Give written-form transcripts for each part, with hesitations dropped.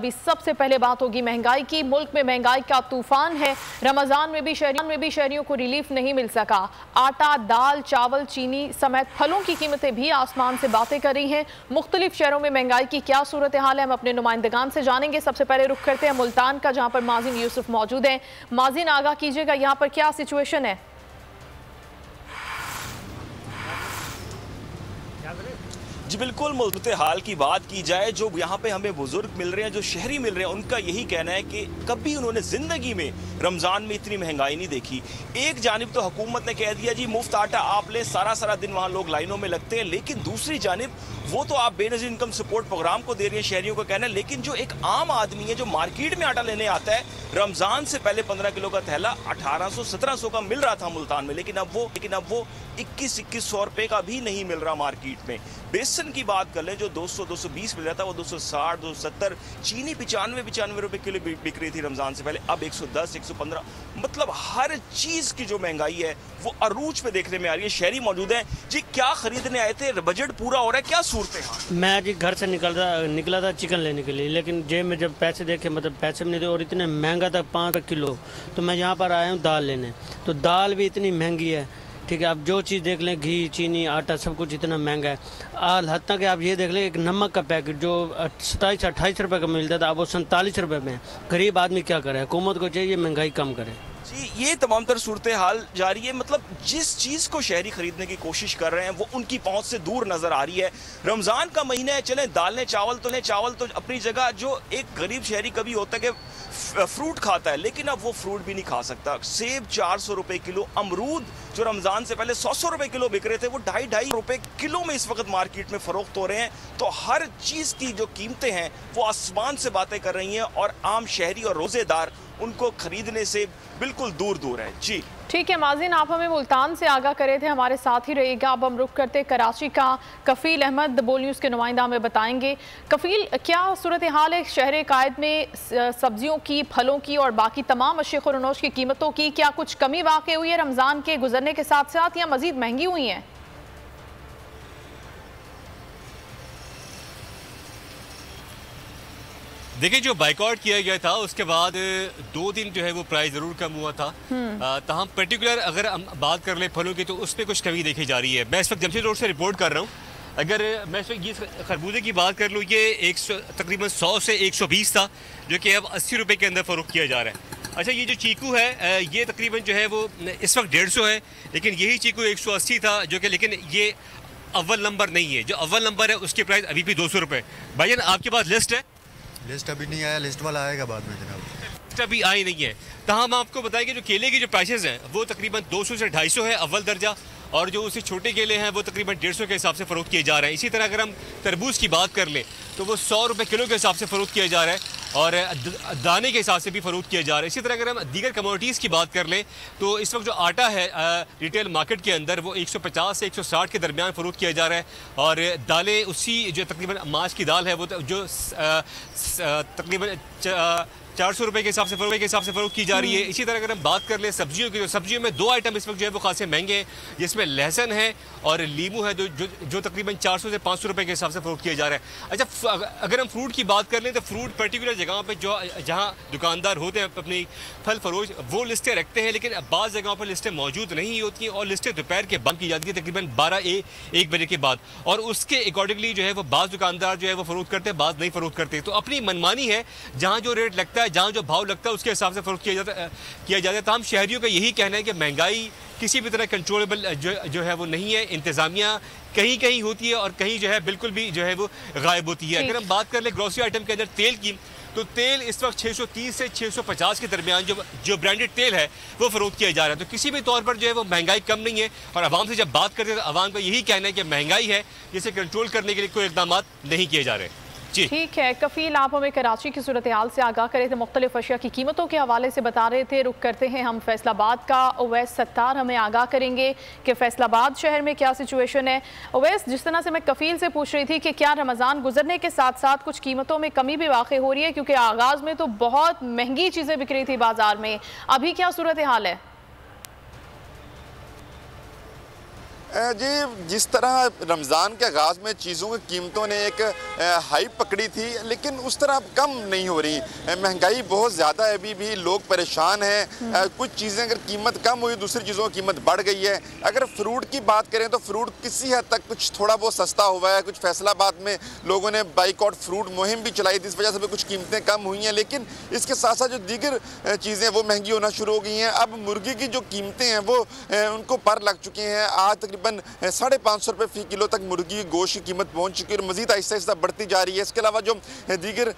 अभी सबसे पहले बात होगी महंगाई की। मुल्क में महंगाई का तूफान है। रमजान में भी शहरियों को रिलीफ नहीं मिल सका। आटा, दाल, चावल, चीनी समेत फलों की कीमतें भी आसमान से बातें कर रही हैं। मुख्तलिफ शहरों में महंगाई की क्या सूरत हाल है, हम अपने नुमाइंदगान से जानेंगे। सबसे पहले रुख करते हैं मुल्तान का, जहां पर माजिन यूसुफ मौजूद हैं। माजिन, आगाह कीजिएगा, यहाँ पर क्या सिचुएशन है? जी बिल्कुल, मुल्क हाल की बात की जाए, जो यहाँ पे हमें बुजुर्ग मिल रहे हैं, जो शहरी मिल रहे हैं, उनका यही कहना है कि कभी उन्होंने जिंदगी में रमजान में इतनी महंगाई नहीं देखी। एक जानिब तो हुकूमत ने कह दिया जी मुफ्त आटा आप ले, सारा सारा दिन वहाँ लोग लाइनों में लगते हैं, लेकिन दूसरी जानिब वो तो आप बेनजीर इनकम सपोर्ट प्रोग्राम को दे रही है, शहरियों का कहना है। लेकिन जो एक आम आदमी है जो मार्केट में आटा लेने आता है, रमजान से पहले 15 किलो का थैला 1800-1700 का मिल रहा था मुल्तान में, लेकिन अब वो 2100 रुपए का भी नहीं मिल रहा मार्केट में। बेसन की बात कर लें, जो 200-220 मिल रहा था वो 260, 270। चीनी 95 रुपए किलो बिक रही थी रमजान से पहले, अब 110, 115। मतलब हर चीज की जो महंगाई है वो अरूज पे देखने में आ रही है। शहरी मौजूद हैं जी, क्या खरीदने आए थे, बजट पूरा हो रहा है, क्या सूरत है? मैं जी घर से निकला था चिकन लेने के लिए, लेकिन जेब में जब पैसे देखे, मतलब पैसे में नहीं थे, और इतने महंगा था 5 किलो। तो मैं यहाँ पर आया हूँ दाल लेने, तो दाल भी इतनी महंगी है। ठीक है, आप जो चीज़ देख लें, घी, चीनी, आटा, सब कुछ इतना महंगा है। हद तक आप ये देख लें, एक नमक का पैकेट जो 27-28 रुपये का मिलता था, अब वो 47 रुपये में। गरीब आदमी क्या करे? हुकूमत को चाहिए महंगाई कम करे। जी, ये तमाम तर सूरत हाल जारी है। मतलब जिस चीज़ को शहरी खरीदने की कोशिश कर रहे हैं वो उनकी पहुंच से दूर नजर आ रही है। रमज़ान का महीना है, चलें दालें चावल तो अपनी जगह, जो एक गरीब शहरी कभी होता है कि फ्रूट खाता है, लेकिन अब वो फ्रूट भी नहीं खा सकता। सेब 400 रुपए किलो, अमरूद जो रमज़ान से पहले 100 रुपए किलो बिक रहे थे, वो 2.5 रुपए किलो में इस वक्त मार्केट में फरोख्त हो रहे हैं। तो हर चीज़ की जो कीमतें हैं वो आसमान से बातें कर रही हैं, और आम शहरी और रोज़ेदार उनको खरीदने से बिल्कुल दूर दूर है। जी ठीक है माजिन, आप हमें मुल्तान से आगाह करे थे, हमारे साथ ही रहिएगा। अब हम रुख करते कराची का, कफील अहमद बोल न्यूज़ के नुमाइंदा हमें बताएंगे। कफील, क्या सूरत हाल है शहर कायद में सब्जियों की, फलों की और बाकी तमाम अशिया खुरनोश की कीमतों की? क्या कुछ कमी वाक़ई हुई है रमज़ान के गुजरने के साथ साथ, या मज़ीद महंगी हुई हैं? देखिए, जो बाइकआउट किया गया था उसके बाद 2 दिन जो है वो प्राइस ज़रूर कम हुआ था। तहम पर्टिकुलर अगर हम बात कर ले फलों की, तो उस पर कुछ कमी देखी जा रही है। मैं इस वक्त जमशेद रोड से रिपोर्ट कर रहा हूँ। अगर मैं इस वक्त ये खरबूजे की बात कर लूँ, ये तकरीबन 100 से 120 था, जो कि अब 80 रुपये के अंदर फ़रोख्त किया जा रहा है। अच्छा, ये जो चीकू है ये तकरीबन जो है वो इस वक्त 150 है, लेकिन यही चीकू 180 था, जो कि लेकिन ये अव्वल नंबर नहीं है। जो अव्वल नंबर है उसकी प्राइस अभी भी 200 रुपये। भाईजान, आपके पास लिस्ट है? लिस्ट अभी नहीं आया, लिस्ट वाला आएगा बाद में जनाब। लिस्ट अभी आई नहीं है। तो हम आपको बताएं कि जो केले की जो प्राइसेस हैं वो तकरीबन 200 से 250 है अव्वल दर्जा, और जो उससे छोटे केले हैं वो तकरीबन 150 के हिसाब से फ़रोख्त किए जा रहे हैं। इसी तरह अगर हम तरबूज की बात कर लें तो वो 100 रुपये किलो के हिसाब से फ़रोख्त किया जा रहा है, और दाने के हिसाब से भी फ़रोख्त किया जा रहा है। इसी तरह अगर हम दीगर कमोडिटीज़ की बात कर लें तो इस वक्त जो आटा है रिटेल मार्केट के अंदर वो 150 से 160 के दरमियान फ़रोख्त किया जा रहा है, और दालें उसी जो तकरीबन माश की दाल है वो जो तकरीबन 400 रुपये के हिसाब से फ़रोख्त की जा रही है। इसी तरह अगर हम बात कर ले सब्जियों की, तो सब्जियों में 2 आइटम इस वक्त जो है वो खासे महंगे हैं, जिसमें लहसुन है और लीमू है, जो तकरीबन 400 से 500 रुपये के हिसाब से फ़रोख्त किया जा रहा है। अच्छा, अगर हम फ्रूट की बात कर लें तो फ्रूट पर्टिकुलर जगहों पर जहाँ दुकानदार होते हैं अपनी फल फरोश, वो लिस्टें रखते हैं, लेकिन बाज़ जगहों पर लिस्टें मौजूद नहीं होती हैं, और लिस्टें दोपहर के बंद की जाती है तकरीबन 12-1 बजे के बाद, और उसके अकॉर्डिंगली जो है वो बाज़ दुकानदार जो है वो फ़रोख्त करते हैं, बाज़ नहीं फ़रोख्त करते। तो अपनी मनमानी है, जहाँ जो रेट लगता है, जहाँ जो भाव लगता है उसके हिसाब से फ़रोख्त किया जाता है। तमाम शहरियों का यही कहना है कि महंगाई किसी भी तरह कंट्रोलेबल जो है वो नहीं है। इंतज़ामिया कहीं कहीं होती है और कहीं जो है बिल्कुल भी जो है वो गायब होती है। अगर हम बात कर ले ग्रोसरी आइटम के अंदर तेल की, तो तेल इस वक्त 630 से 650 के दरमियान जो ब्रांडेड तेल है वो फ़रोख्त किया जा रहा है। तो किसी भी तौर पर जो है वो महंगाई कम नहीं है, और आवाम से जब बात करते हैं तो आवाम का यही कहना है कि महंगाई है, जिसे कंट्रोल करने के लिए कोई इक़दाम नहीं किए जा रहे। ठीक है कफील, आप हमें कराची की सूरत हाल से आगाह करे थे, मुख्तलिफ अशिया की कीमतों के हवाले से बता रहे थे। रुख करते हैं हम फैसलाबाद का, उवैस सत्तार हमें आगाह करेंगे कि फैसलाबाद शहर में क्या सिचुएशन है। उवैस, जिस तरह से मैं कफील से पूछ रही थी कि क्या रमज़ान गुजरने के साथ साथ कुछ कीमतों में कमी भी वाक़ई हो रही है, क्योंकि आगाज़ में तो बहुत महंगी चीज़ें बिक रही थी बाजार में, अभी क्या सूरत हाल है? जी, जिस तरह रमज़ान के आगाज़ में चीज़ों की कीमतों ने एक हाई पकड़ी थी, लेकिन उस तरह अब कम नहीं हो रही। महंगाई बहुत ज़्यादा है, अभी भी लोग परेशान हैं। कुछ चीज़ें अगर कीमत कम हुई, दूसरी चीज़ों की कीमत बढ़ गई है। अगर फ्रूट की बात करें तो फ्रूट किसी हद तक कुछ थोड़ा बहुत सस्ता हुआ है। कुछ फैसलाबाद में लोगों ने बाइकआउट फ्रूट मुहिम भी चलाई थी, इस वजह से भी कुछ कीमतें कम हुई हैं। लेकिन इसके साथ साथ जो दीगर चीज़ें वो महंगी होना शुरू हो गई हैं। अब मुर्गी की जो कीमतें हैं वो उनको पर लग चुके हैं। आज तकरीबन 550 रुपये फ़ी किलो तक मुर्गी की गोश्त की कीमत पहुंच चुकी है और मज़ीद आहिस्ता आहिस्ता बढ़ती जा रही है। इसके अलावा जो दीगर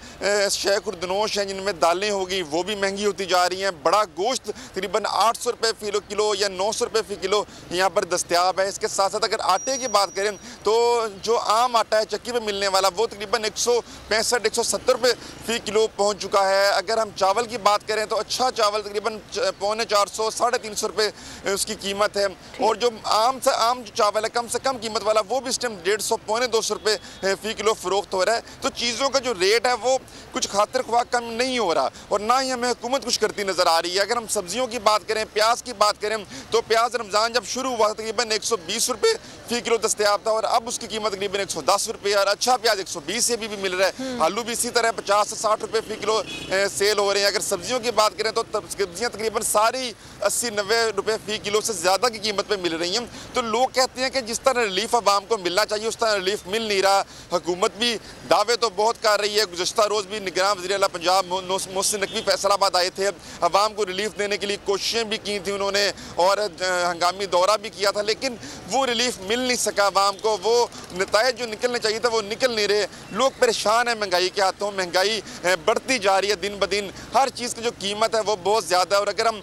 शय खुर्दनोश हैं, जिनमें दालें होगी, वो भी महंगी होती जा रही हैं। बड़ा गोश्त तकरीबन 800 रुपये फ़ी किलो या 900 रुपये फ़ी किलो यहाँ पर दस्तियाब है। इसके साथ साथ अगर आटे की बात करें तो जो आम आटा है चक्की में मिलने वाला, वो तकरीबन 165-170 रुपये फ़ी किलो पहुँच चुका है। अगर हम चावल की बात करें तो अच्छा चावल तकरीबन 450-350 रुपये उसकी कीमत है। और जो आम जो चावल है कम से कम कीमत वाला, वो भी इस टाइम 150-200 रुपये फ़ी किलो फ़रोख्त हो रहा है। तो चीज़ों का जो रेट है वो कुछ खातिर ख्वाह कम नहीं हो रहा और ना ही हमें हुकूमत कुछ करती नज़र आ रही है। अगर हम सब्जियों की बात करें, प्याज की बात करें तो प्याज रमज़ान जब शुरू हुआ तकरीबन 120 रुपये फ़ी किलो दस्तियाब था और अब उसकी कीमत तकरीबन 110 रुपये और अच्छा प्याज 120 से भी मिल रहा है। आलू भी इसी तरह 50 से 60 रुपये फ़ी किलो सेल हो रहे हैं। अगर सब्जियों की बात करें तो सब्जियाँ तकरीबन सारी 80-90 रुपये फ़ी किलो से ज़्यादा की कीमत पर मिल रही हैं। तो लोग कहते हैं कि जिस तरह रिलीफ आवाम को मिलना चाहिए उस तरह रिलीफ मिल नहीं रहा। हुकूमत भी दावे तो बहुत कर रही है। गुज़श्ता रोज़ भी निगरान वज़ीर आला पंजाब मोहसिन नकवी फैसलाबाद आए थे, आवाम को रिलीफ देने के लिए कोशिशें भी की थी उन्होंने और हंगामी दौरा भी किया था, लेकिन वो रिलीफ मिल नहीं सका आवाम को। वो नताइज जो निकलने चाहिए था वो निकल नहीं रहे। लोग परेशान हैं महंगाई के हाथों। महंगाई बढ़ती जा रही है दिन ब दिन। हर चीज़ की जो कीमत है वो बहुत ज़्यादा है। और अगर हम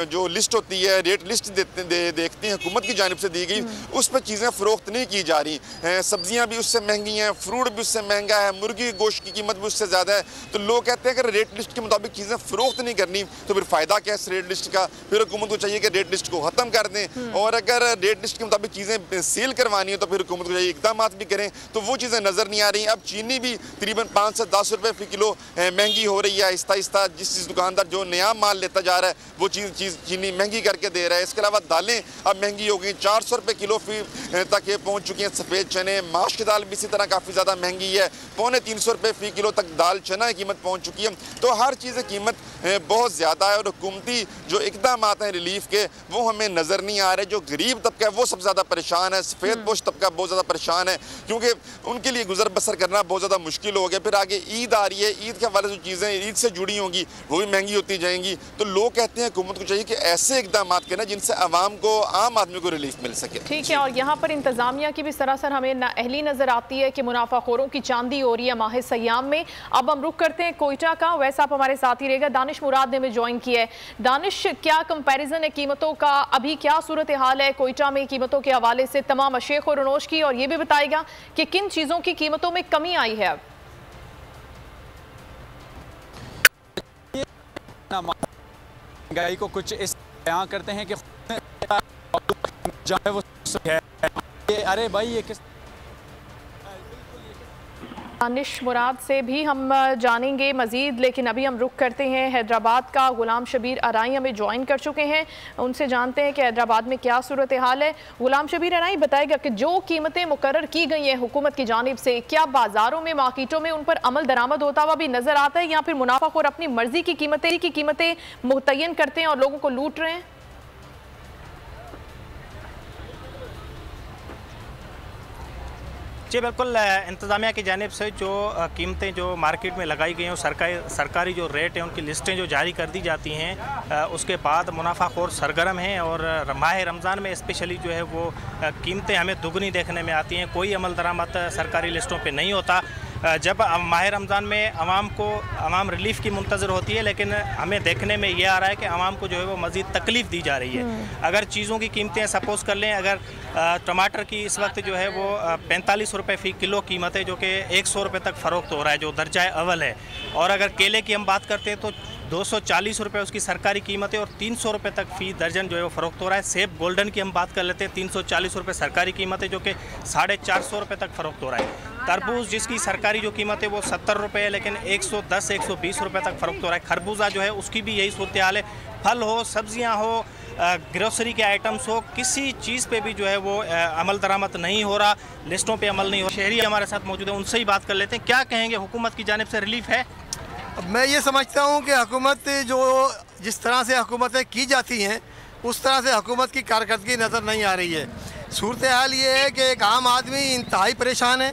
जो लिस्ट होती है, रेट लिस्ट देखते हैं हुकूमत की जानिब से दी गई, उस पर चीज़ें फ़रोख्त नहीं की जा रही। सब्जियां भी उससे महंगी हैं, फ्रूट भी उससे महंगा है, मुर्गी की गोश्त की कीमत भी उससे ज़्यादा है। तो लोग कहते हैं कि रेट लिस्ट के मुताबिक चीज़ें फ़रोख्त नहीं करनी तो फिर फ़ायदा क्या है इस रेट लिस्ट का। फिर हुकूमत को चाहिए कि रेट लिस्ट को ख़त्म कर दें और अगर रेट लिस्ट के मुताबिक चीज़ें सेल करवानी है तो फिर हुकूमत को चाहिए इक़दाम भी करें। तो वो चीज़ें नज़र नहीं आ रही। अब चीनी भी तकरीबन 5 से 10 रुपये फ़ी किलो महंगी हो रही है आहिस्ता आहिस्ता। जिस दुकानदार जो नया माल लेता जा रहा है वो चीज़ चीनी महंगी करके दे रहा है। इसके अलावा दालें अब महंगी हो गई, 400 रुपये किलो तक ये पहुँच चुकी हैं। सफ़ेद चने, माश की दाल भी इसी तरह काफ़ी ज़्यादा महंगी है। 250 रुपये फ़ी किलो तक दाल चना की कीमत पहुँच चुकी है। तो हर चीज़ की कीमत बहुत ज़्यादा है और हुकूमती जो इक़दाम आते हैं रिलीफ के वो हमें नज़र नहीं आ रहे। जो गरीब तबका है वो सबसे ज़्यादा परेशान है। सफ़ेद पोश तबका बहुत ज़्यादा परेशान है क्योंकि उनके लिए गुजर बसर करना बहुत ज़्यादा मुश्किल हो गया। फिर आगे ईद आ रही है, ईद के हवाले से जो चीज़ें ईद से जुड़ी होंगी वो भी महंगी होती जाएंगी। तो लोग कहते हैं हुकूमत को चाहिए कि ऐसे इक़दाम करें जिनसे आवाम को, आम आदमी को रिलीफ मिल सके। ठीक है। और यहाँ पर इंतजामिया की भी सरासर हमें नाअहली नजर आती है कि मुनाफाखोरों की चांदी हो रही है माह सयाम में। अब हम रुख करते हैं कोयटा का। वैसे आप हमारे साथ ही रहेगा। दानिश मुराद ने हमें ज्वाइन किया है। दानिश, क्या कंपैरिजन है कीमतों का? अभी क्या सूरत हाल है कोयटा में कीमतों के हवाले से तमाम अशेख और अनोश की, और ये भी बताएगा कि किन चीज़ों की कीमतों में कमी आई है अब? महंगाई को कुछ इस बयां करते हैं कि जो है वो है। अरे भाई ये किस दानिश मुराद से भी हम जानेंगे मजीद, लेकिन अभी हम रुख करते हैं हैदराबाद का। गुलाम शबीर अराई हमें ज्वाइन कर चुके हैं, उनसे जानते हैं कि हैदराबाद में क्या सूरत हाल है। गुलाम शबीर अराई बताएगा कि जो कीमतें मुकर्रर की गई हैं हुकूमत की जानिब से, क्या बाज़ारों में, मार्केटों में उन पर अमल दरामद होता हुआ भी नज़र आता है या फिर मुनाफाखोर अपनी मर्जी की कीमतें मुतय्यन करते हैं और लोगों को लूट रहे हैं? जी बिल्कुल, इंतज़ामिया की जानिब से जो कीमतें जो मार्केट में लगाई गई हैं, सरकारी जो रेट हैं उनकी लिस्टें जो जारी कर दी जाती हैं, उसके बाद मुनाफाखोर सरगर्म हैं और माह रमज़ान में स्पेशली जो है वो कीमतें हमें दुगनी देखने में आती हैं। कोई अमल दरामद सरकारी लिस्टों पे नहीं होता। जब माह रमज़ान में आवाम रिलीफ की मुंतज़र होती है, लेकिन हमें देखने में ये आ रहा है कि आवाम को जो है वो मज़ीद तकलीफ़ दी जा रही है। अगर चीज़ों की कीमतें सपोज़ कर लें, अगर टमाटर की इस वक्त जो है वो 45 रुपये फ़ी किलो कीमत है, जो कि 100 रुपये तक फ़रोख्त हो रहा है, जो दर्जा अव्वल है। और अगर केले की हम बात करते हैं तो 240 रुपये उसकी सरकारी कीमत है और 300 रुपये तक फ़ी दर्जन जो है वो फ़रोख्त हो रहा है। सेब गोल्डन की हम बात कर लेते हैं, 340 रुपये सरकारी कीमत है, जो कि 450 रुपये तक फ़रोख्त हो रहा है। तरबूज जिसकी सरकारी जो कीमत है वो 70 रुपये है, लेकिन 110-120 रुपये तक फ़रोख्त हो रहा है। खरबूजा जो है उसकी भी यही सूरत हाल है। फल हो, सब्जियां हो, ग्रोसरी के आइटम्स हो, किसी चीज़ पे भी जो है वो अमल दरामद नहीं हो रहा, लिस्टों पे अमल नहीं हो। शहरी हमारे साथ मौजूद है, उनसे ही बात कर लेते हैं। क्या कहेंगे, हुकूमत की जानिब से रिलीफ है? मैं ये समझता हूँ कि हुकूमत जो जिस तरह से हुकूमतें की जाती हैं उस तरह से हुकूमत की कारकर्दगी नज़र नहीं आ रही है। सूरत हाल ये है कि एक आम आदमी इंतहाई परेशान है,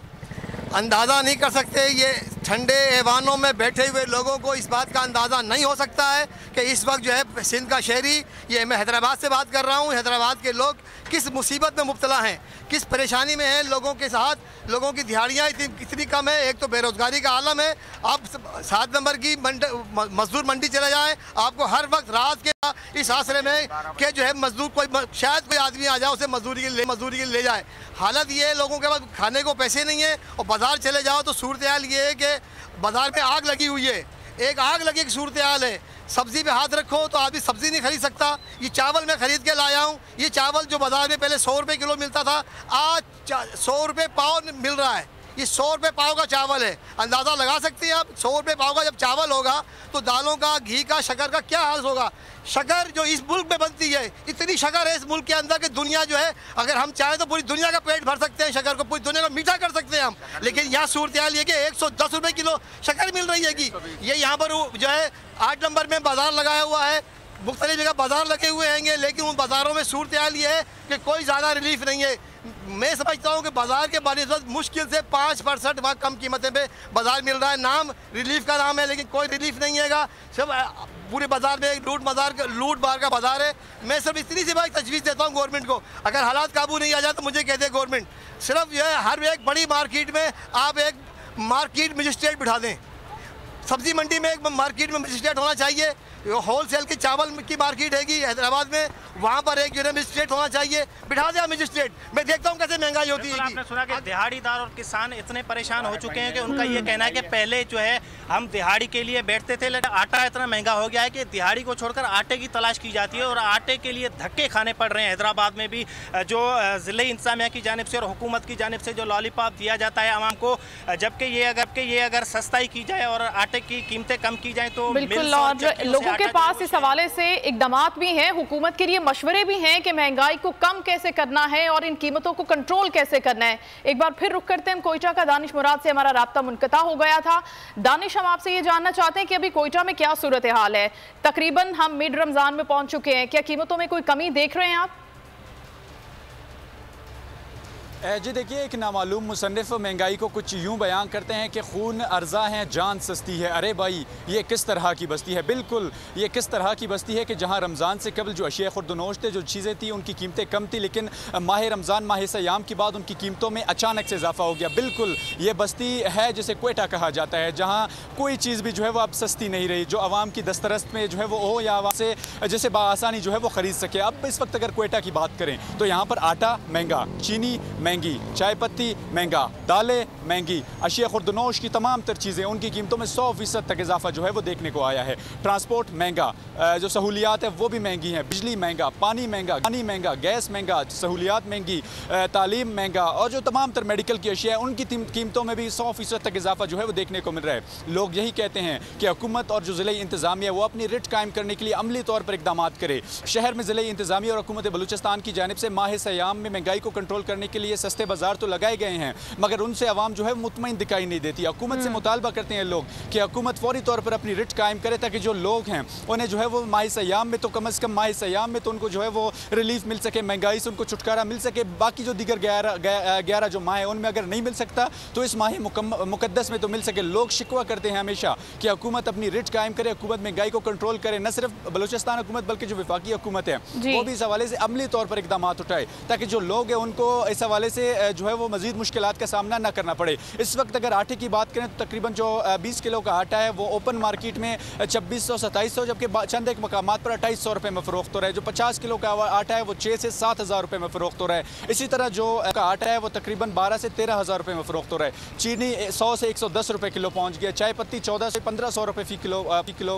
अंदाज़ा नहीं कर सकते। ये ठंडे ऐवानों में बैठे हुए लोगों को इस बात का अंदाज़ा नहीं हो सकता है कि इस वक्त जो है सिंध का शहरी, ये मैं हैदराबाद से बात कर रहा हूँ, हैदराबाद के लोग किस मुसीबत में मुब्तला हैं, किस परेशानी में हैं। लोगों के साथ लोगों की दिहाड़ियाँ इतनी कम है, एक तो बेरोज़गारी का आलम है। आप 7 नंबर की मजदूर मंडी चले जाएँ, आपको हर वक्त रात के इस आसरे में कि जो है मजदूर शायद कोई आदमी आ जाए उसे मजदूरी के लिए ले जाए। हालत ये है, लोगों के पास खाने को पैसे नहीं है। और बाज़ार चले जाओ तो सूरत हाल ये है कि बाज़ार में आग लगी हुई है, एक आग लगी की सूरत हाल है। सब्ज़ी पे हाथ रखो तो आदमी सब्ज़ी नहीं खरीद सकता। ये चावल मैं ख़रीद के लाया हूँ, ये चावल जो बाज़ार में पहले 100 रुपये किलो मिलता था, आज 100 रुपये पाव मिल रहा है। ये 100 रुपये पाव का चावल है। अंदाज़ा लगा सकते हैं आप, 100 रुपये पाव का जब चावल होगा तो दालों का, घी का, शक्कर का क्या हाल होगा। शक्कर जो इस मुल्क में बनती है, इतनी शक्कर है इस मुल्क के अंदर कि दुनिया जो है, अगर हम चाहें तो पूरी दुनिया का पेट भर सकते हैं। शक्कर को पूरी दुनिया को मीठा कर सकते हैं हम। लेकिन यहाँ सूरत हाल ये कि 110 रुपये किलो शक्कर मिल रही है कि ये यहाँ पर जो है 8 नंबर में बाज़ार लगाया हुआ है, मुख्तलिफ जगह बाज़ार लगे हुए हैं, लेकिन उन बाज़ारों में सूरत हाल ये है कि कोई ज़्यादा रिलीफ नहीं है। मैं समझता हूँ कि बाज़ार के बानिस्बत मुश्किल से 5% वहाँ कम कीमतें पे बाज़ार मिल रहा है। नाम रिलीफ का नाम है, लेकिन कोई रिलीफ नहीं है। सब पूरे बाज़ार में एक लूट मार का बाज़ार है। मैं सिर्फ इतनी सी बात तजवीज़ देता हूँ गवर्नमेंट को, अगर हालात काबू नहीं आ जाए तो मुझे कह दे गवर्नमेंट, सिर्फ जो है हर एक बड़ी मार्केट में आप एक मार्केट मजिस्ट्रेट बिठा दें। सब्ज़ी मंडी में एक मार्केट में मजिस्ट्रेट होना चाहिए। होल सेल की चावल की मार्केट हैगी हैदराबाद में, वहाँ पर एक मजिस्ट्रेट होना चाहिए, बिठा दिया मजिस्ट्रेट। मैं देखता हूँ कैसे महंगाई होती है। आपने सुना कि दिहाड़ीदार और किसान इतने परेशान हो चुके हैं कि उनका ये कहना है कि पहले जो है हम दिहाड़ी के लिए बैठते थे, लेकिन आटा इतना महंगा हो गया है कि दिहाड़ी को छोड़कर आटे की तलाश की जाती है और आटे के लिए धक्के खाने पड़ रहे हैं। हैदराबाद में भी जो ज़िले इंतज़ामिया की जानिब से और हुकूमत की जानिब से जो लॉलीपॉप दिया जाता है आवाम को, जबकि ये अगर सस्ताई की जाए और आटे की कीमतें कम की जाए तो बिल्कुल। और लोगों के पास इस हवाले से इकदामात भी हैं, हुकूमत के लिए मशवरे भी हैं कि महंगाई को कम कैसे करना है और इन कीमतों को कंट्रोल कैसे करना है। एक बार फिर रुक करते हैं कोयटा का। दानिश मुराद से हमारा राब्ता मुनक़ता हो गया था। दानिश, हम आपसे ये जानना चाहते हैं कि अभी कोयटा में क्या सूरत हाल है। तकरीबन हम मिड रमज़ान में पहुंच चुके हैं, क्या कीमतों में कोई कमी देख रहे हैं आप? जी देखिए, एक नामालूम मुसन्निफ महंगाई को कुछ यूँ बयान करते हैं कि खून अर्जा है, जान सस्ती है। अरे भाई, ये किस तरह की बस्ती है? बिल्कुल, ये किस तरह की बस्ती है कि जहाँ रमज़ान से कबल जो अशिया खुर्दनोश थे, जो चीज़ें थी, उनकी कीमतें कम थी, लेकिन माह रमज़ान, माह सयाम के बाद उनकी कीमतों में अचानक से इजाफा हो गया। बिल्कुल ये बस्ती है जिसे कोयटा कहा जाता है, जहाँ कोई चीज़ भी जो है वो अब सस्ती नहीं रही, जो आवाम की दस्तरस्त में जो है वो हो या आवाम से जैसे बाआसानी जो है वो ख़रीद सके। अब इस वक्त अगर कोयटा की बात करें तो यहाँ पर आटा महंगा, चीनी महंगी, चाय पत्ती महंगा, दालें महंगी, अशिया खुर्दनोश की तमाम तर चीज़ें उनकी कीमतों में 100% तक इजाफा जो है वो देखने को आया है। ट्रांसपोर्ट महंगा, जो सहूलियात है वो भी महंगी हैं, बिजली महंगा, पानी महंगा, गैस महंगा, सहूलियात महंगी, तालीम महंगा और जो तमाम तर मेडिकल की अशिया है उनकी कीमतों में भी 100% तक इजाफा जो है वो देखने को मिल रहा है। लोग यही कहते हैं कि हुकूमत और जो ज़िले इंतज़ामिया वो अपनी रिट कायम करने के लिए अमली तौर पर इकदाम करे। शहर में ज़िले इंतज़ामिया और हुकूमत बलूचिस्तान की जानिब से माह सयाम में महंगाई को कंट्रोल करने के लिए सस्ते बाजार तो लगाए गए हैं, मगर उनसे आवाम जो है मुतमईन दिखाई नहीं देती। हुकूमत से मुतालबा करते हैं लोग कि हुकूमत फौरी तौर पर अपनी रिट कायम करे ताकि जो लोग हैं उन्हें जो है वो माह सयाम में तो कम अज़ कम माह सयाम में तो उनको जो है वो रिलीफ मिल सके, महंगाई से उनको छुटकारा मिल सके। बाकी जो दीगर 11 जो माह है उनमें अगर नहीं मिल सकता तो इस माह मुकद्दस में तो मिल सके। लोग शिकवा करते हैं हमेशा कि हुकूमत अपनी रिट कायम करे, हुकूमत महंगाई को कंट्रोल करे। न सिर्फ बलूचिस्तान हुकूमत बल्कि जो वफाकी हुकूमत है वो भी इस हवाले से अमली तौर पर इकदाम उठाए ताकि जो लोग हैं उनको इस हवाले से जो है वो मजीद मुश्किलात का सामना न करना पड़े। इस वक्त अगर आटे की बात करें तो तकरीबन जो 20 किलो का आटा है वो ओपन मार्केट में 2600-2700, जबकि चंद एक मकामात पर 2800 रुपये में फ़रोख्त हो रहा है। जो 50 किलो का आटा है वो 6 से 7 हज़ार रुपये में फ़रोख्त हो रहा है। इसी तरह जो का आटा है वो तकरीबन 12 से 13 हज़ार रुपये में फ़रोख्त हो रहा है। चीनी 100 से 110 रुपये किलो पहुँच गया, चाय पत्ती 14 से 1500 रुपये फ़ी किलो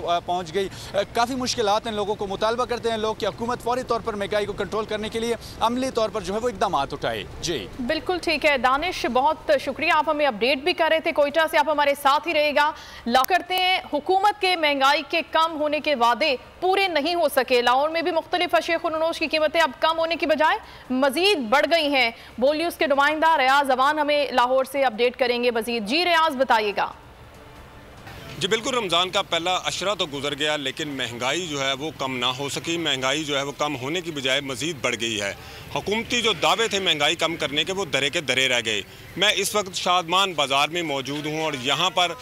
पहुँच गई। काफ़ी मुश्किलात हैं लोगों को। मुतालबा करते हैं लोग कि हुकूमत फौरी तौर पर महंगाई को कंट्रोल करने के लिए अमली तौर पर जो है वो इकदाम उठाए। जी state. बिल्कुल ठीक है दानिश, बहुत शुक्रिया, आप हमें अपडेट भी कर रहे थे कोयटा से, आप हमारे साथ ही रहेगा। लाहौर करते हैं, हुकूमत के महंगाई के कम होने के वादे पूरे नहीं हो सके। लाहौर में भी मुख्तलिफ अशिया खुनोश की कीमतें अब कम होने की बजाय मजीद बढ़ गई हैं। बोल न्यूज़ के नुमाइंदा रियाज अवान हमें लाहौर से अपडेट करेंगे मजीद। जी रियाज, बताइएगा। जी बिल्कुल, रमज़ान का पहला अशरा तो गुजर गया, लेकिन महंगाई जो है वो कम ना हो सकी। महंगाई जो है वो कम होने की बजाय मज़ीद बढ़ गई है। हुकूमती जो दावे थे महंगाई कम करने के, वो दरे के दरे रह गए। मैं इस वक्त शादमान बाज़ार में मौजूद हूँ और यहाँ पर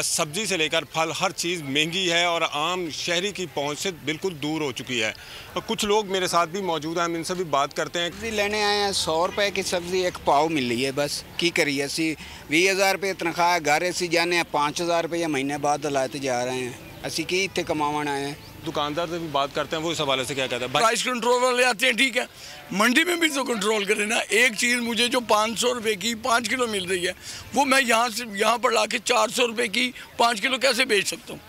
सब्ज़ी से लेकर फल हर चीज़ महंगी है और आम शहरी की पहुँच से बिल्कुल दूर हो चुकी है। कुछ लोग मेरे साथ भी मौजूद हैं, हम इनसे भी बात करते हैं। सब्जी लेने आए हैं, 100 रुपए की सब्जी एक पाव मिल रही है, बस की करिए। असी 20,000 रुपये तनख्वाह है, घर असी जाने 5,000 रुपये महीने बाद लाते जा रहे हैं। असी की इतने कमावन आए हैं। दुकानदार से भी बात करते हैं, वो इस हवाले से क्या कहते हैं? प्राइस कंट्रोल वाले आते हैं, ठीक है, मंडी में भी तो कंट्रोल करें ना। एक चीज़ मुझे जो 500 रुपये की 5 किलो मिल रही है, वो मैं यहाँ पर ला के 400 रुपये की 5 किलो कैसे बेच सकता हूँ?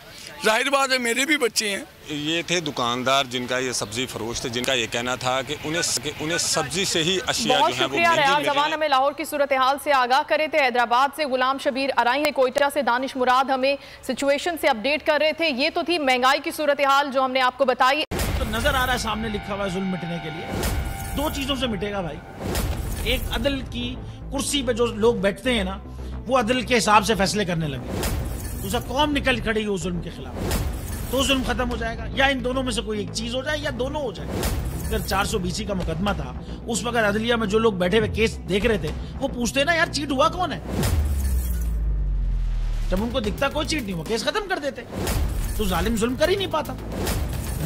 जाहिर बात है, मेरे भी बच्चे हैं। ये थे दुकानदार जिनका ये सब्जी फरोश थे, जिनका ये कहना था कि उन्हें सब्जी से ही अशिया जो है वो रियाज जवान हमें लाहौर की सूरत हाल से आगाह करे थे। हैदराबाद से गुलाम शबीर अराई है, कोयटा से दानिश मुराद हमें सिचुएशन से अपडेट कर रहे थे। ये तो थी महंगाई की सूरत हाल जो हमने आपको बताई। तो नजर आ रहा है सामने लिखा हुआ है जुल्म मिटने के लिए 2 चीजों से मिटेगा भाई। एक, अदल की कुर्सी पे जो लोग बैठते हैं ना, वो अदल के हिसाब से फैसले करने लगे। दूसरा, कौम निकल खड़ी उस जुल्म के खिलाफ, तो जुल्म खत्म हो जाएगा। या इन दोनों में से कोई एक चीज हो जाए या दोनों हो जाए। अगर 420 का मुकदमा था, उस वक्त अदलिया में जो लोग बैठे हुए केस देख रहे थे, वो पूछते ना यार चीट हुआ कौन है। जब उनको दिखता कोई चीट नहीं हुआ, केस खत्म कर देते। तो जालिम जुल्म कर ही नहीं पाता।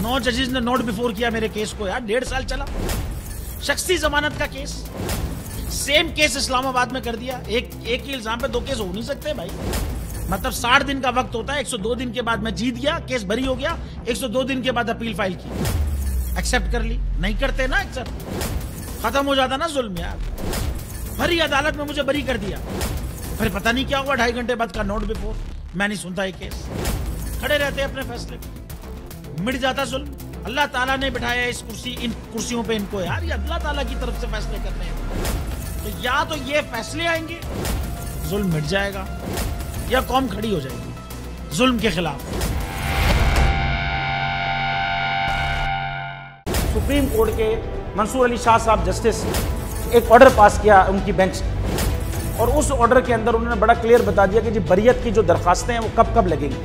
9 जजेस ने नोट बिफोर किया मेरे केस को यार, 1.5 साल चला। शख्सी जमानत का केस, सेम केस इस्लामाबाद में कर दिया। एक ही इल्जाम पे 2 केस हो नहीं सकते भाई। मतलब 60 दिन का वक्त होता है, 102 दिन के बाद मैं जीत गया, केस बरी हो गया, 102 दिन के बाद अपील फाइल की, एक्सेप्ट कर ली। नहीं करते ना एक्सेप्ट, खत्म हो जाता ना जुल्म यार। भरी अदालत में मुझे बरी कर दिया, फिर पता नहीं क्या हुआ 2.5 घंटे बाद का नोट बिफोर, मैं नहीं सुनता ये केस। खड़े रहते अपने फैसले पे, मिट जाता जुल्म। अल्लाह ताला ने बिठाया इस कुर्सी, इन कुर्सियों पे इनको यार, ये अल्लाह ताला की तरफ से फैसले करने हैं। तो या तो ये फैसले आएंगे, जुल्म मिट जाएगा, या कौम खड़ी हो जाएगी जुल्म के खिलाफ। सुप्रीम कोर्ट के मंसूर अली शाह साहब जस्टिस एक ऑर्डर पास किया उनकी बेंच ने, और उस ऑर्डर के अंदर उन्होंने बड़ा क्लियर बता दिया कि जी बरियत की जो दरखास्तें हैं वो कब कब लगेंगी।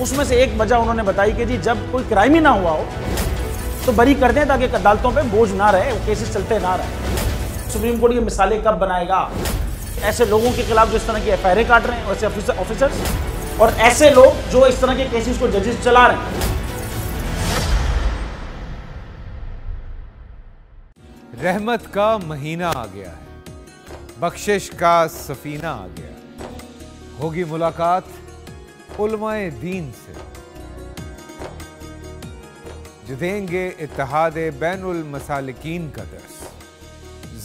उसमें से एक वजह उन्होंने बताई कि जी जब कोई क्राइम ही ना हुआ हो तो बरी कर दें, ताकि अदालतों पे बोझ ना रहे, वो केसेस चलते ना रहे। सुप्रीम कोर्ट ये मिसालें कब बनाएगा? ऐसे लोगों के खिलाफ जो इस तरह की एफआईआर काट रहे हैं, वैसे ऑफिसर्स, और ऐसे लोग जो इस तरह के केसेस को जजेस चला रहे हैं। रहमत का महीना आ गया है, बख्शिश का सफीना आ गया। होगी मुलाकात उलमाए दीन से, जो देंगे इत्तेहादे बैनुल मसालिकीन का दर्स।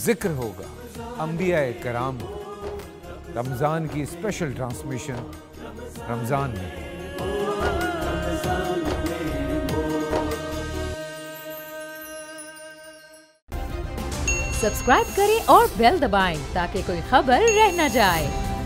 जिक्र होगा अंबियाए कराम, रमज़ान की स्पेशल ट्रांसमिशन रमज़ान में। सब्सक्राइब करें और बेल दबाएं ताकि कोई खबर रह न जाए।